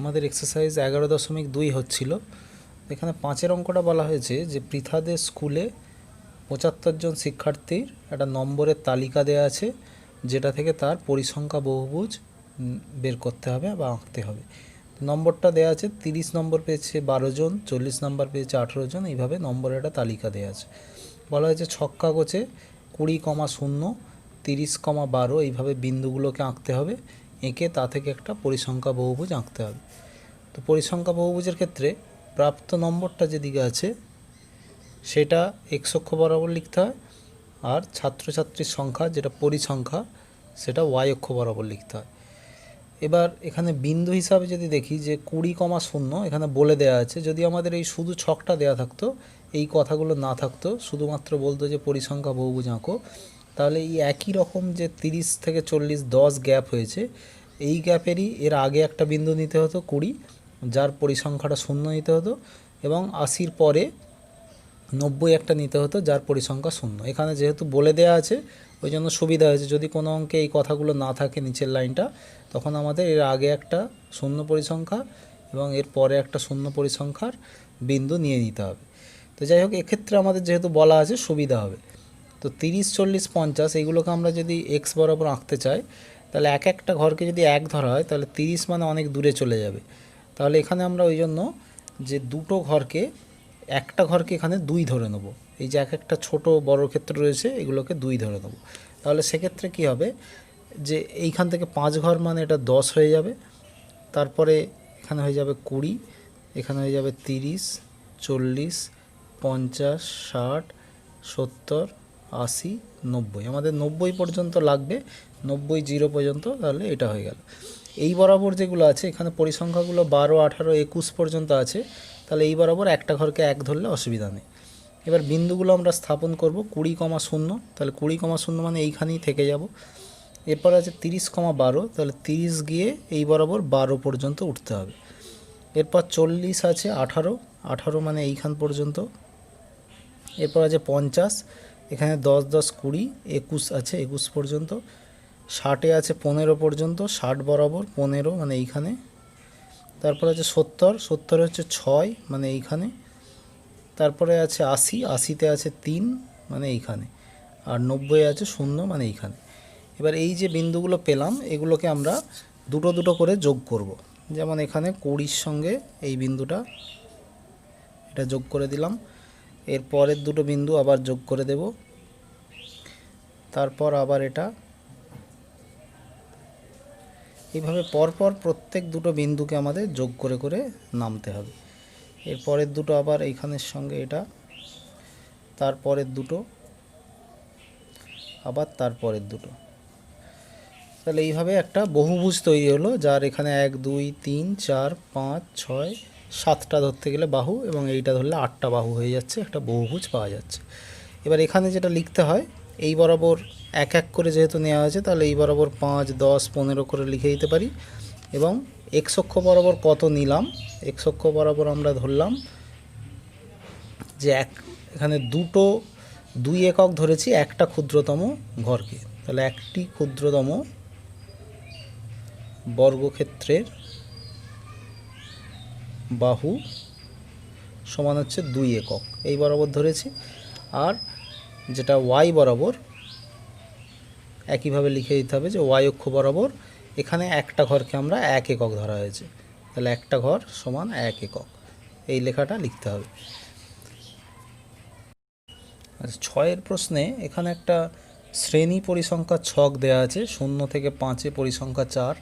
আমাদের এক্সারসাইজ 11.2 হচ্ছিল। এখানে 5-এর অঙ্কটা বলা হয়েছে যে পৃথাদের স্কুলে 75 জন শিক্ষার্থীর একটা নম্বরের তালিকা দেওয়া আছে, যেটা থেকে তার পরিসংখ্যা বহুভুজ বের করতে হবে বা আঁকতে হবে। নম্বরটা দেওয়া আছে, 30 নম্বর পেয়েছে 12 জন, 40 নম্বর পেয়েছে 18 জন, এইভাবে নম্বরের একটা তালিকা দেওয়া আছে। বলা হয়েছে ছক কাগজে 20,0, 30,12 এইভাবে বিন্দুগুলোকে আঁকতে হবে, এঁকে তা থেকে একটা পরিসংখ্যা বহুভুজ আঁকতে হবে। তো পরিসংখ্যা বহুভুজের ক্ষেত্রে প্রাপ্ত নম্বরটা যেদিকে আছে সেটা এক্স অক্ষ বরাবর লিখতে হয়, আর ছাত্রছাত্রীর সংখ্যা যেটা পরিসংখ্যা সেটা ওয়াই অক্ষ বরাবর লিখতে হয়। এবার এখানে বিন্দু হিসাবে যদি দেখি যে 20,0 এখানে বলে দেওয়া আছে, যদি আমাদের এই শুধু ছকটা দেওয়া থাকতো, এই কথাগুলো না থাকতো, শুধুমাত্র বলতো যে পরিসংখ্যা বহুভুজ আঁকো, তাহলে এই একই রকম যে 30 থেকে 40 10 গ্যাপ হয়েছে, এই গ্যাপেরই এর আগে একটা বিন্দু নিতে হতো 20, যার পরিসংখ্যাটা 0 নিতে হতো, এবং 80-র পরে 90 একটা নিতে হতো, যার পরিসংখ্যা 0। এখানে যেহেতু বলে দেওয়া আছে ওই জন্য সুবিধা হয়েছে, যদি কোনো অঙ্কে এই কথাগুলো না থাকে নিচের লাইনটা, তখন আমাদের এর আগে একটা 0 পরিসংখ্যা এবং এর পরে একটা 0 পরিসংখ্যার বিন্দু নিয়ে নিতে হবে। তো যাই হোক, এক্ষেত্রে আমাদের যেহেতু বলা আছে সুবিধা হবে। তো 30, 40, 50 এইগুলোকে আমরা যদি এক্স বরাবর আঁকতে চাই, তাহলে এক একটা ঘরকে যদি 1 ধরা হয়, তাহলে 30 মানে অনেক দূরে চলে যাবে। তাহলে এখানে আমরা ওই জন্য যে দুটো ঘরকে, একটা ঘরকে এখানে 2 ধরে নেব। এই যে এক একটা ছোট বড় ক্ষেত্র রয়েছে, এগুলোকে 2 ধরে নেব। তাহলে সেক্ষেত্রে কি হবে যে এইখান থেকে 5 ঘর মানে এটা 10 হয়ে যাবে, তারপরে এখানে হয়ে যাবে 20, এখানে হয়ে যাবে 30, 40, 50, 60, 70, 80, 90। আমাদের 90 পর্যন্ত লাগবে, 90 0 পর্যন্ত, তাহলে এটা হয়ে গেল। এই বরাবর যেগুলো আছে এখানে পরিসংখ্যাগুলো 12, 18, 21 পর্যন্ত আছে, তাহলে এই বরাবর একটা ঘরকে 1 ধরলে অসুবিধা নেই। এবার বিন্দুগুলো আমরা স্থাপন করব 20,0, তাহলে 20,0 মানে এইখানেই থেকে যাব। এরপর আছে 30,12, তাহলে 30 গিয়ে এই বরাবর 12 পর্যন্ত উঠতে হবে। এরপর 40 আছে 18, 18 মানে এইখান পর্যন্ত। এরপর আছে 50, এখানে 10, 10, 20, 21 আছে 21 পর্যন্ত। 60-এ আছে 15 পর্যন্ত, 60 বরাবর 15 মানে এইখানে। তারপর আছে 70, 70 হচ্ছে 6 মানে এইখানে। তারপরে আছে 80, 80-তে আছে 3 মানে এইখানে। আর 90-এ আছে 0 মানে এইখানে। এবার এই যে বিন্দুগুলো পেলাম, এগুলোকে আমরা দুটো দুটো করে যোগ করব। যেমন এখানে 20-র সঙ্গে এই বিন্দুটা, এটা যোগ করে দিলাম। এর পরের দুটো বিন্দু আবার যোগ করে দেব, তারপর আবার এটা, এইভাবে পরপর প্রত্যেক দুটো বিন্দুকে আমাদের যোগ করে করে নামতে হবে। এর পরের দুটো আবার এইখানের সঙ্গে এটা, তারপরের দুটো, আবার তারপরের দুটো। তাহলে এইভাবে একটা বহুভুজ তৈরি হলো, যার এখানে 1, 2, 3, 4, 5, 6, 7টা ধরতে গেলে বাহু, এবং এইটা ধরলে 8টা বাহু হয়ে যাচ্ছে, একটা বহুভুজ পাওয়া যাচ্ছে। এবার এখানে যেটা লিখতে হয়, এই বরাবর এক এক করে যেহেতু নেওয়া হয়েছে, তাহলে এই বরাবর 5, 10, 15 করে লিখে দিতে পারি। এবং এক্স অক্ষ বরাবর কত নিলাম, এক্স অক্ষ বরাবর আমরা ধরলাম যে এখানে 2 একক ধরেছি একটা ক্ষুদ্রতম ঘরকে, তাহলে একটি ক্ষুদ্রতম বর্গক্ষেত্রের বাহু সমান হচ্ছে 2 একক, এই বরাবর ধরেছি। আর যেটা ওয়াই বরাবর একইভাবে লিখে দিতে হবে যে ওয়াই অক্ষ বরাবর এখানে একটা ঘরকে আমরা 1 একক ধরা হয়েছে, তাহলে একটা ঘর সমান 1 একক, এই লেখাটা লিখতে হবে। আচ্ছা, 6-এর প্রশ্নে এখানে একটা শ্রেণী পরিসংখ্যার ছক দেওয়া আছে, 0 থেকে 5-এ পরিসংখ্যা 4,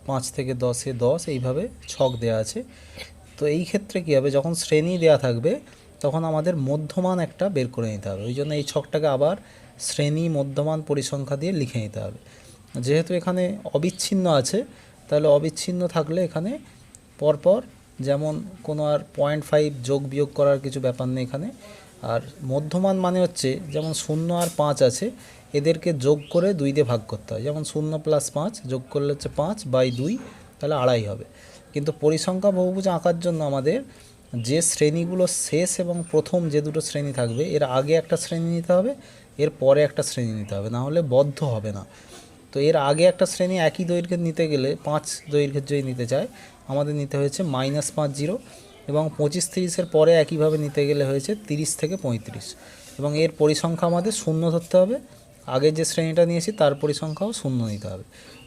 5 থেকে 10-এ 10, এইভাবে ছক দেওয়া আছে। তো এই ক্ষেত্রে কী হবে, যখন শ্রেণী দেওয়া থাকবে তখন আমাদের মধ্যমান একটা বের করে নিতে হবে, ওই জন্য এই ছকটাকে আবার শ্রেণী মধ্যমান পরিসংখ্যা দিয়ে লিখে নিতে হবে। যেহেতু এখানে অবিচ্ছিন্ন আছে, তাহলে অবিচ্ছিন্ন থাকলে এখানে পরপর, যেমন কোনো আর 0.5 যোগ বিয়োগ করার কিছু ব্যাপার নেই এখানে। আর মধ্যমান মানে হচ্ছে, যেমন 0 আর 5 আছে, এদেরকে যোগ করে 2 দিয়ে ভাগ করতে হয়, যেমন 0 + 5 যোগ করলে হচ্ছে 5/2, তাহলে 2.5 হবে। কিন্তু পরিসংখ্যা বহুভুজ আঁকার জন্য আমাদের যে শ্রেণীগুলো শেষ এবং প্রথম যে দুটো শ্রেণী থাকবে, এর আগে একটা শ্রেণী নিতে হবে, এর পরে একটা শ্রেণী নিতে হবে, না হলে বদ্ধ হবে না। তো এর আগে একটা শ্রেণী একই দৈর্ঘ্যের নিতে গেলে, 5 দৈর্ঘ্যের যদি নিতে চায়, আমাদের নিতে হয়েছে -5 এবং 25-30-এর পরে একইভাবে নিতে গেলে হয়েছে 30 থেকে 35 এবং এর পরিসংখ্যা আমাদের শূন্য ধরতে হবে। আগের যে শ্রেণীটা নিয়েছি তার পরিসংখ্যাও শূন্য নিতে হবে।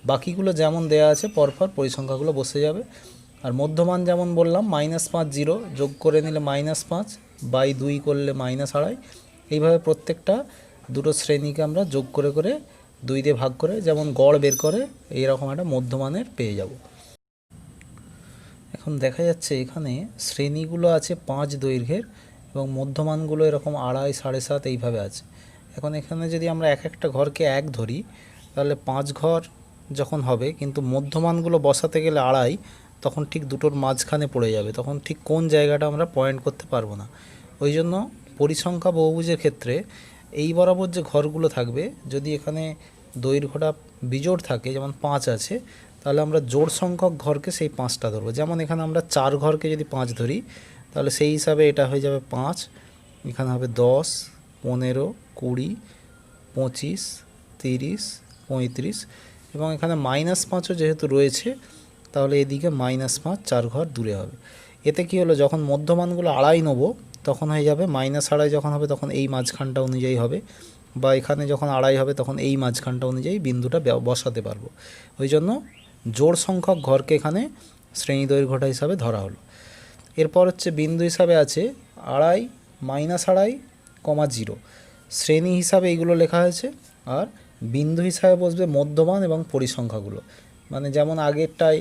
বাকিগুলো যেমন দেয়া আছে পরপর পরিসংখ্যাগুলো বসে যাবে। আর মধ্যমান যেমন বললাম -5 যোগ করে নিলে -5 বাই 2 করলে -2.5, এইভাবে প্রত্যেকটা দুটো শ্রেণীকে আমরা যোগ করে করে 2 দিয়ে ভাগ করে যেমন গড় বের করে এইরকম একটা মধ্যমানের পেয়ে যাব। এখন দেখা যাচ্ছে এখানে শ্রেণীগুলো আছে 5 দৈর্ঘ্যের এবং মধ্যমানগুলো এরকম 2.5, 7.5 এইভাবে আছে। এখন এখানে যদি আমরা এক একটা ঘরকে 1 ধরি তাহলে 5 ঘর যখন হবে, কিন্তু মধ্যমানগুলো বসাতে গেলে 2.5, তখন ঠিক দুটোর মাঝখানে পড়ে যাবে, তখন ঠিক কোন জায়গাটা আমরা পয়েন্ট করতে পারবো না। ওই জন্য পরিসংখ্যা বহুভুজের ক্ষেত্রে এই বরাবর যে ঘরগুলো থাকবে, যদি এখানে দৈর্ঘ্যটা বিজোড় থাকে যেমন 5 আছে, তাহলে আমরা জোড় সংখ্যক ঘরকে সেই 5টা ধরবো। যেমন এখানে আমরা 4 ঘরকে যদি 5 ধরি তাহলে সেই হিসাবে এটা হয়ে যাবে 5, এখানে হবে 10, 15, 20, 25, 30, 35 এবং এখানে -5ও যেহেতু রয়েছে তাহলে এদিকে -5 4 ঘর দূরে হবে। এতে কি হলো, যখন মধ্যমানগুলো 2.5 নেব তখন হয়ে যাবে -2.5, যখন হবে তখন এই মাঝখানটা অনুযায়ী হবে, বা এখানে যখন 2.5 হবে তখন এই মাঝখানটা অনুযায়ী বিন্দুটা বসাতে পারবো। ওই জন্য জোড় সংখ্যক ঘরকে এখানে শ্রেণী দৈর্ঘ্যটা হিসাবে ধরা হলো। এরপর হচ্ছে বিন্দু হিসাবে আছে 2.5, -2.5, 0 শ্রেণী হিসাবে এইগুলো লেখা হয়েছে। আর বিন্দু হিসাবে বসবে মধ্যমান এবং পরিসংখ্যাগুলো, মানে যেমন আগেরটায়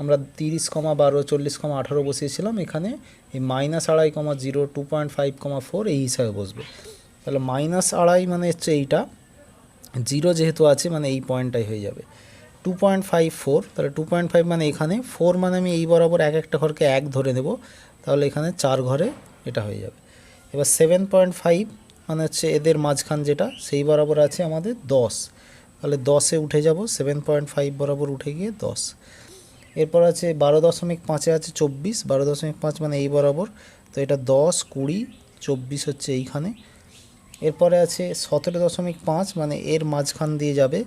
আমরা 30, 12, 40, 18 বসিয়েছিলাম, এখানে এই -2.5, 0, 2.5, 4 এই হিসাবে বসবে। তাহলে -2.5 মানে হচ্ছে এইটা, 0 যেহেতু আছে মানে এই পয়েন্টটাই হয়ে যাবে। 2.54, তাহলে 2.5 মানে এখানে, 4 মানে আমি এই বরাবর এক একটা ঘরকে 1 ধরে নেব, তাহলে এখানে 4 ঘরে এটা হয়ে যাবে। এবার 7.5 মানে হচ্ছে এদের মাঝখান যেটা, সেই বরাবর আছে আমাদের 10, তাহলে 10-এ উঠে যাব, 7.5 বরাবর উঠে গিয়ে 10। এরপর আছে 12.5-এ আছে 24, 12.5 মানে এই বরাবর, তো এটা 10, 20, 24 হচ্ছে এইখানে। এরপরে আছে 17.5 মানে এর মাঝখান দিয়ে যাবে,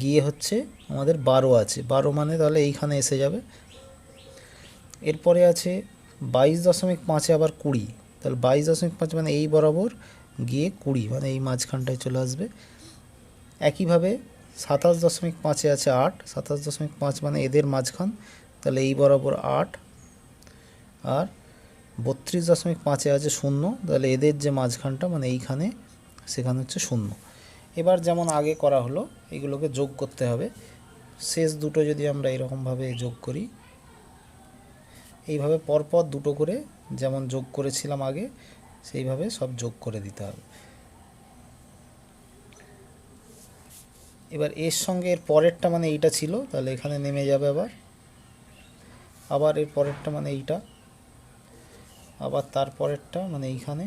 গিয়ে হচ্ছে আমাদের 12 আছে, 12 মানে তাহলে এইখানে এসে যাবে। এরপরে আছে 22.5-এ আবার 20, তাহলে 22.5 মানে এই বরাবর গিয়ে 20 মানে এই মাঝখানটায় চলে আসবে। একইভাবে 27.5-এ আছে 8, 27.5 মানে এদের মাঝখান, তাহলে এই বরাবর 8। আর 32.5-এ আছে 0, তাহলে এদের যে মাঝখানটা মানে এইখানে, সেখানে হচ্ছে 0। এবার যেমন আগে করা হলো এগুলোকে যোগ করতে হবে। শেষ দুটো যদি আমরা এরকমভাবে যোগ করি, এইভাবে পরপর দুটো করে যেমন যোগ করেছিলাম আগে, সেইভাবে সব যোগ করে দিতে হবে। এবার এর সঙ্গে এর পরেরটা মানে এইটা ছিল, তাহলে এখানে নেমে যাবে আবার এর পরেরটা মানে এইটা, আবার তারপরেরটা মানে এইখানে,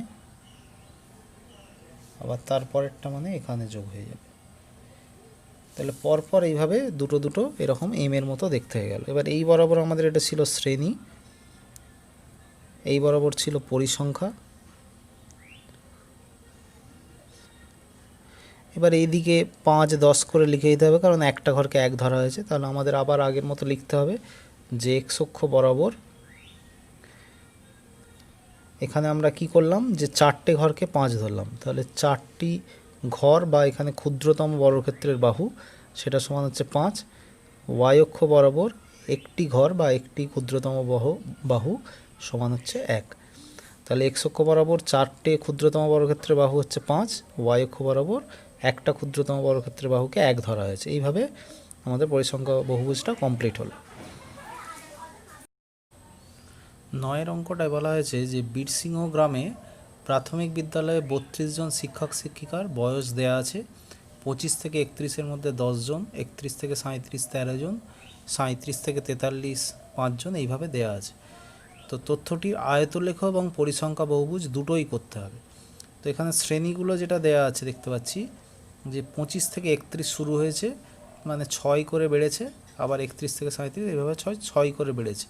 আবার তারপরেরটা মানে এখানে যোগ হয়ে যাবে। তাহলে পরপর এইভাবে দুটো দুটো এরকম এর মতো দেখতে হয়ে গেল। এবার এই বরাবর আমাদের এটা ছিল শ্রেণী, এই বরাবর ছিল পরিসংখ্যা। এবার এইদিকে 5, 10 করে লিখে দিতে হবে, কারণ একটা ঘরকে 1 ধরা হয়েছে। তাহলে আমাদের আবার আগের মতো লিখতে হবে যে এক্স অক্ষ বরাবর, এখানে আমরা কি করলাম যে 4টে ঘরকে 5 ধরলাম, তাহলে 4টি ঘর বা এখানে ক্ষুদ্রতম বর্গক্ষেত্রের বাহু সেটা সমান হচ্ছে 5। ওয়াই অক্ষ বরাবর একটি ঘর বা একটি ক্ষুদ্রতম বাহু সমান হচ্ছে 1। তাহলে এক্স অক্ষ বরাবর 4টে ক্ষুদ্রতম বর্গক্ষেত্রের বাহু হচ্ছে 5, ওয়াই অক্ষ বরাবর একটা ক্ষুদ্রতম বর্গক্ষেত্রের বাহুকে 1 ধরা হয়েছে। এইভাবে আমাদের পরিসংখ্যা বহুভুজটা কমপ্লিট হলো। 9-এর অঙ্কটায় বলা হয়েছে যে বীরসিংহ গ্রামে প্রাথমিক বিদ্যালয়ে 32 জন শিক্ষক শিক্ষিকার বয়স দেয়া আছে। 25 থেকে 31-এর মধ্যে 10 জন, 31 থেকে 37 13 জন, 37 থেকে 43 5 জন, এইভাবে দেয়া আছে। তো তথ্যটির আয়তলেখ এবং পরিসংখ্যা বহুভুজ দুটোই করতে হবে। তো এখানে শ্রেণীগুলো যেটা দেয়া আছে দেখতে পাচ্ছি যে 25 থেকে 31 শুরু হয়েছে, মানে 6 করে বেড়েছে, আবার 31 থেকে 37 এইভাবে 6 করে বেড়েছে।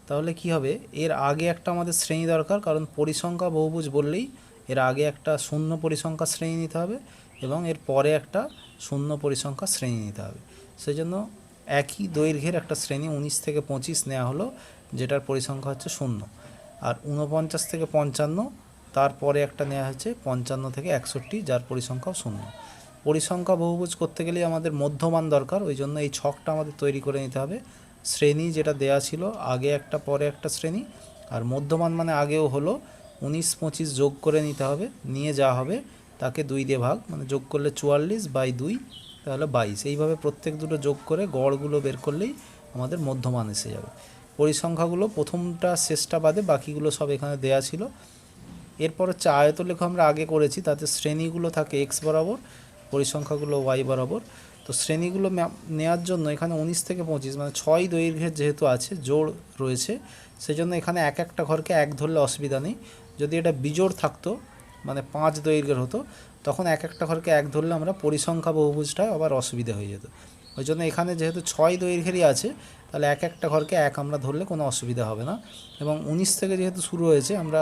তাহলে কি হবে, এর আগে একটা আমাদের শ্রেণী দরকার, কারণ পরিসংখ্যা বহুভুজ বললেই এর আগে একটা শূন্য পরিসংখ্যা শ্রেণী নিতে হবে এবং এর পরে একটা শূন্য পরিসংখ্যা শ্রেণী নিতে হবে। সেই জন্য একই দৈর্ঘ্যের একটা শ্রেণী 19 থেকে 25 নেওয়া হলো, যেটার পরিসংখ্যা হচ্ছে 0। আর 49 থেকে 55, তারপরে একটা নেওয়া হচ্ছে 55 থেকে 61, যার পরিসংখ্যাও 0। পরিসংখ্যা বহুভুজ করতে গেলে আমাদের মধ্যমান দরকার, ওই জন্য এই ছকটা আমাদের তৈরি করে নিতে হবে। শ্রেণী যেটা দেয়া ছিল, আগে একটা পরে একটা শ্রেণী, আর মধ্যমান মানে আগেও হলো 19-25 যোগ করে নিতে হবে, নিয়ে যা হবে তাকে 2 দিয়ে ভাগ, মানে যোগ করলে 44/2, তাহলে 22। এইভাবে প্রত্যেক দুটো যোগ করে গড়গুলো বের করলেই আমাদের মধ্যমান এসে যাবে। পরিসংখ্যাগুলো প্রথমটা শেষটা বাদে বাকিগুলো সব এখানে দেয়া ছিল। এরপর হচ্ছে আয়তলেখ আমরা আগে করেছি, তাতে শ্রেণীগুলো থাকে x বরাবর, পরিসংখ্যাগুলো y বরাবর। তো শ্রেণীগুলো নেওয়ার জন্য এখানে 19 থেকে 25 মানে 6 দৈর্ঘ্যের যেহেতু আছে, জোড় রয়েছে, সেজন্য এখানে এক একটা ঘরকে এক ধরলে অসুবিধা নেই। যদি এটা বিজোড় থাকতো, মানে 5 দৈর্ঘ্যের হতো, তখন এক একটা ঘরকে এক ধরলে আমরা পরিসংখ্যা বহুভুজটায় আবার অসুবিধা হয়ে যেত। ওই জন্য এখানে যেহেতু 6 দৈর্ঘ্যেরই আছে, তাহলে এক একটা ঘরকে এক আমরা ধরলে কোনো অসুবিধা হবে না। এবং 19 থেকে যেহেতু শুরু হয়েছে, আমরা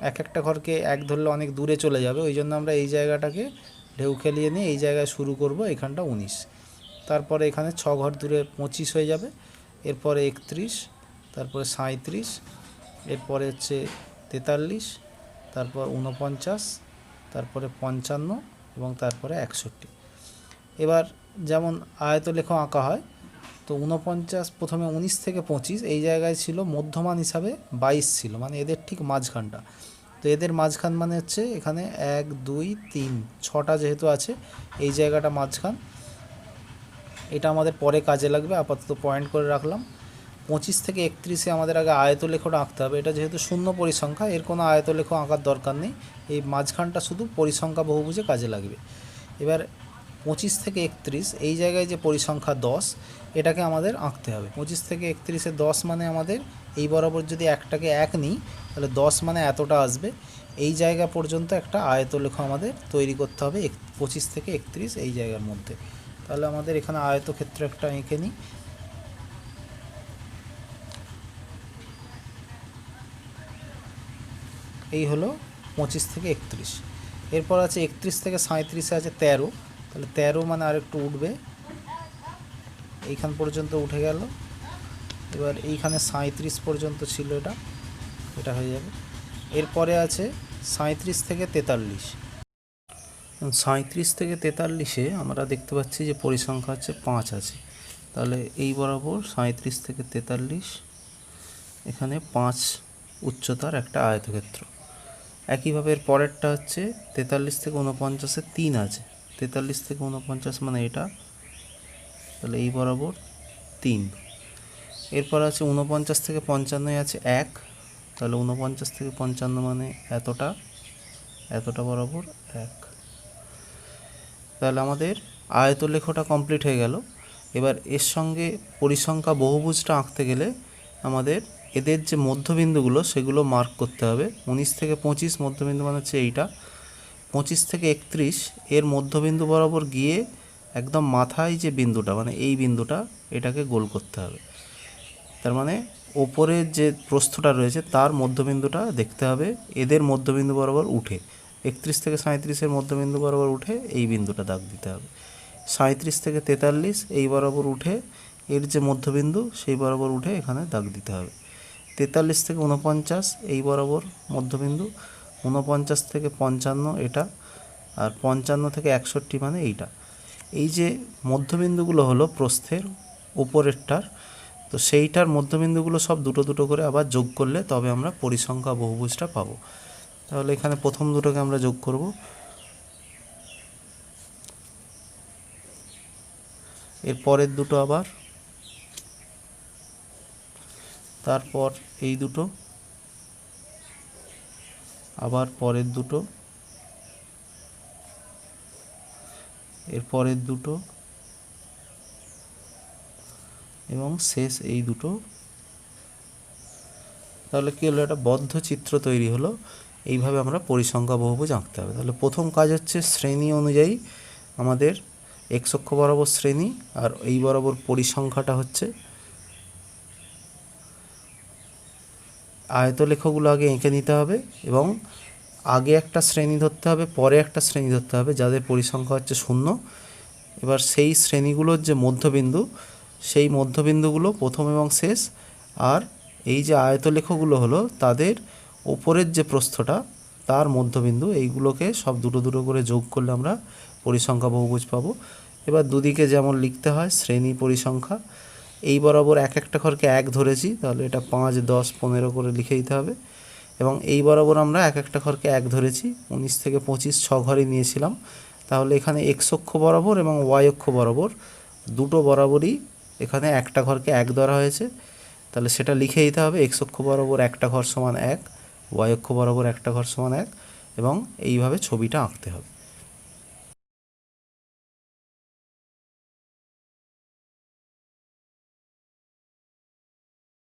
এক একটা ঘরকে এক ধরলে অনেক দূরে চলে যাবে, ওই জন্য আমরা এই জায়গাটাকে ঢেউ খেলিয়ে নিয়ে এই জায়গায় শুরু করব, এখানটা 19। তারপরে এখানে 6 ঘর দূরে 25 হয়ে যাবে, এরপরে 31, তারপরে 37, এরপরে হচ্ছে 43, তারপর 49, তারপরে 55 এবং তারপরে 61। এবার যেমন আয়তলেখ আঁকা হয়, তো 49 প্রথমে 19 থেকে 25 এই জায়গায় ছিল মধ্যমান হিসাবে 22 ছিল, মানে এদের ঠিক মাঝখানটা। তো এদের মাঝখান মানে হচ্ছে এখানে 1 2 3 6টা যেহেতু আছে, এই জায়গাটা মাঝখান। এটা আমাদের পরে কাজে লাগবে, আপাতত পয়েন্ট করে রাখলাম। 25 থেকে 31-এ আমাদের আগে আয়তলেখটা আঁকতে হবে। এটা যেহেতু শূন্য পরিসংখ্যা, এর কোনো আয়তলেখ আঁকার দরকার নেই, এই মাঝখানটা শুধু পরিসংখ্যা বহুভুজে কাজে লাগবে। এবার 25 থেকে 31 এই জায়গায় যে পরিসংখ্যা 10, এটাকে আমাদের আঁকতে হবে। 25 থেকে 31-এ 10 মানে আমাদের এই বরাবর যদি একটাকে 1 নিই, তাহলে 10 মানে এতটা আসবে। এই জায়গা পর্যন্ত একটা আয়তলেখ আমাদের তৈরি করতে হবে 25 থেকে 31 এই জায়গার মধ্যে। তাহলে আমাদের এখানে আয়তক্ষেত্র একটা এঁকে নিই। এই হলো 25 থেকে 31। এরপর আছে 31 থেকে 37-এ আছে 13, তাহলে 13 মানে আরেকটু উঠবে, এইখান পর্যন্ত উঠে গেল। এবার এইখানে 37 পর্যন্ত ছিল, এটা হয়ে যাবে। এরপরে আছে 37 থেকে 43। 37 থেকে 43-এ আমরা দেখতে পাচ্ছি যে পরিসংখ্যা হচ্ছে 5 আছে, তাহলে এই বরাবর 37 থেকে 43 এখানে 5 উচ্চতার একটা আয়তক্ষেত্র। একইভাবে এর পরেরটা হচ্ছে 43 থেকে 49-এ 3 আছে, 43 থেকে 49 মানে এটা, তাহলে এই বরাবর 3। এরপর আছে 49 থেকে 55-এ আছে 1, তাহলে 49 থেকে 55 মানে এতটা বরাবর 1। তাহলে আমাদের আয়তলেখটা কমপ্লিট হয়ে গেল। এবার এর সঙ্গে পরিসংখ্যা বহুভুজটা আঁকতে গেলে আমাদের এদের যে মধ্যবিন্দুগুলো সেগুলো মার্ক করতে হবে। 19 থেকে 25 মধ্যবিন্দু মানে হচ্ছে এইটা, 25 থেকে 31 এর মধ্যবিন্দু বরাবর গিয়ে একদম মাথায় যে বিন্দুটা মানে এই বিন্দুটা, এটাকে গোল করতে হবে। তার মানে ওপরের যে প্রস্থটা রয়েছে তার মধ্যবিন্দুটা দেখতে হবে এদের মধ্যবিন্দু বরাবর উঠে, 31 থেকে 37-এর মধ্যবিন্দু বরাবর উঠে এই বিন্দুটা দাগ দিতে হবে। 37 থেকে 43 এই বরাবর উঠে এর যে মধ্যবিন্দু সেই বরাবর উঠে এখানে দাগ দিতে হবে। 43 থেকে 49 এই বরাবর মধ্যবিন্দু, 49 থেকে 55 এটা, আর 55 থেকে 61 মানে এইটা। এই যে মধ্যবিন্দুগুলো হলো প্রস্থের উপরেরটার, তো সেইটার মধ্যবিন্দুগুলো সব দুটো দুটো করে আবার যোগ করলে তবে আমরা পরিসংখ্যা বহুভুজটা পাবো। তাহলে এখানে প্রথম দুটোকে আমরা যোগ করব, এর পরের দুটো আবার, তারপর এই দুটো, আবার পরের দুটো, এর পরের দুটো এবং শেষ এই দুটো। তাহলে কী হলো, একটা বদ্ধ চিত্র তৈরি হলো। এইভাবে আমরা পরিসংখ্যা বহুভুজ আঁকতে হবে। তাহলে প্রথম কাজ হচ্ছে শ্রেণী অনুযায়ী আমাদের x অক্ষ বরাবর শ্রেণী আর এই বরাবর পরিসংখ্যাটা হচ্ছে। আয়তলেখগুলো আগে এঁকে নিতে হবে এবং আগে একটা শ্রেণী ধরতে হবে, পরে একটা শ্রেণী ধরতে হবে যাদের পরিসংখ্যা হচ্ছে 0। এবার সেই শ্রেণীগুলোর যে মধ্যবিন্দু সেই মধ্যবিন্দুগুলো প্রথম এবং শেষ, আর এই যে আয়তলেখগুলো হলো তাদের ওপরের যে প্রস্থটা তার মধ্যবিন্দু, এইগুলোকে সব দুটো দুটো করে যোগ করলে আমরা পরিসংখ্যা বহুভুজ পাবো। এবার দুদিকে যেমন লিখতে হয় শ্রেণী পরিসংখ্যা, এই বরাবর এক একটা ঘরকে 1 ধরেছি, তাহলে এটা 5, 10, 15 করে লিখে দিতে হবে। এবং এই বরাবর আমরা এক একটা ঘরকে 1 ধরেছি, 19 থেকে 25 6 ঘরই নিয়েছিলাম। তাহলে এখানে এক্স অক্ষ বরাবর এবং ওয়াই অক্ষ বরাবর দুটো বরাবরই এখানে একটা ঘরকে 1 ধরা হয়েছে, তাহলে সেটা লিখে দিতে হবে। এক্স অক্ষ বরাবর একটা ঘর সমান 1, ওয়াই অক্ষ বরাবর একটা ঘর সমান 1, এবং এইভাবে ছবিটা আঁকতে হবে।